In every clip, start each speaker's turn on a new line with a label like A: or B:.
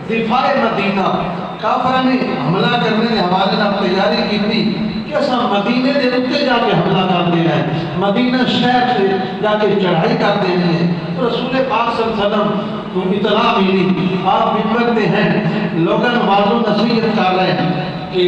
A: دفاع مدینہ کافرہ نے حملہ کرنے کے حوالے نہ تیاری کی تھی کہ اسا مدینے دے اتنے جا کے حملہ کر دینا ہے، مدینہ شہر سے جا کے چڑھائی کر دینی ہے۔ تو رسول پاک صلی اللہ علیہ وسلم کو اطلاع ملی، آپ منبر پہ ہیں، لوگاں واضح نصیحت کر رہے ہیں کہ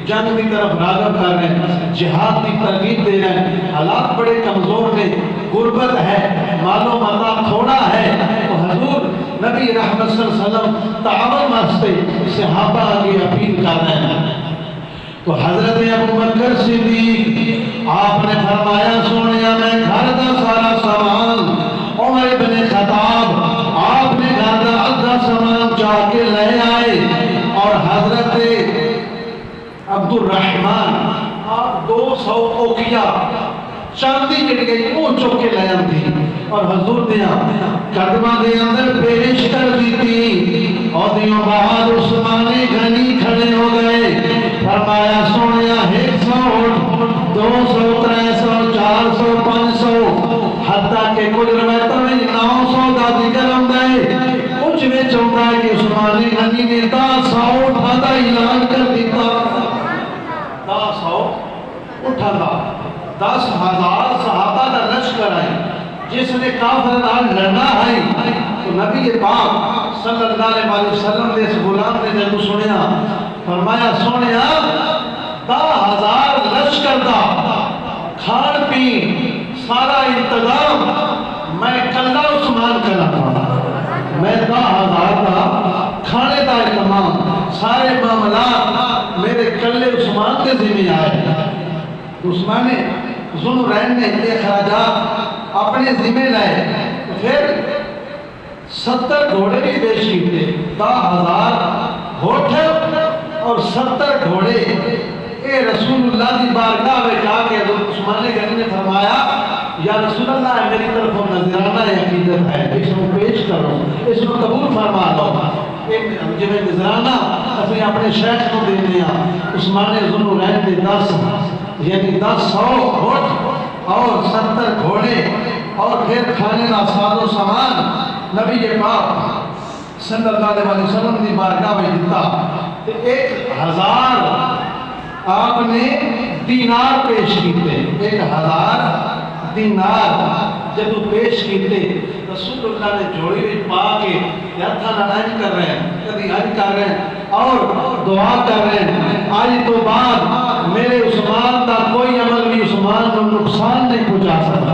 A: جنگ کی طرف راغب کر رہے ہیں، جہاد کی ترغیب دے رہے ہیں، حالات بڑے کمزور نے، غربت ہے، مال و متاع تھوڑا ہے، تو حضور نبی رحمت صلی اللہ علیہ وسلم تعاون واسطے صحابہ آگے اپیل کر رہے ہیں۔ تو حضرت ابو بکر صدیق آپ نے فرمایا سونیا میں گھر دا سارا سامان، عمر بن خطاب آپ نے گھر دا ادھا سامان جا کے لے آئے، اور حضرت عبد الرحمن آپ 200 اوکیا چاندی جڑ گئی وہ چوک کے لے آتی اور حضور دیا قدمہ دے اندر پیش کر دیتی، اور دیوں بعد عثمان غنی کھڑے ہو گئے، فرمایا سونیا 100 200 300 400 500 حتیٰ کہ کچھ روایتوں میں 900 کا ذکر آتا ہے، کچھ میں چاہتا ہے کہ عثمان غنی نے 10 اٹھا دا اعلان کر دیتا، 10 اٹھا دا 10,000 صحابہ کا لشکر آئی جس نے کافر نال لڑنا ہے۔ تو نبی پاک صلی اللہ علیہ وسلم نے اس غلام نے جب سنیا فرمایا سونیا 10,000 لشکر دا کھان پین سارا انتظام میں کلا عثمان کرنا پڑا، میں 10,000 دا کھانے دا انتظام سارے معاملات میرے کلے عثمان کے ذمہ آئے۔ عثمان نے ذو رین نے اخراجات اپنے ذمہ لائے، پھر 70 گھوڑے بھی پیش کیتے، 10,000 ہوٹھے اور 70 گھوڑے، اے رسول اللہ کی بارگاہ میں جا کے حضرت عثمان غنی نے فرمایا یا رسول اللہ میری طرف نذرانہ عقیدت ہے، اس کو پیش کرو، اس کو قبول فرما لو، جب نذرانہ اپنے اپنے شیخ کو دے دیا۔ عثمان ذو رین نے 10 یعنی 10 ہوٹھ اور 70 گھوڑے اور پھر کھانے کا ساز و سامان نبی پاک صلی اللہ علیہ وسلم کی بارگاہ میں دیتا۔ 1,000 آپ نے دینار پیش کیتے، 1,000 دینار جب پیش کیتے رسول اللہ نے جوڑی بھی پا کے ہاتھاں نال انج کر رہے ہیں، کبھی انج کر رہے ہیں اور دعا کر رہے ہیں، آج تو بعد میرے عثمان کا کوئی عمل بھی عثمان کو نقصان نہیں پہنچا سکتا۔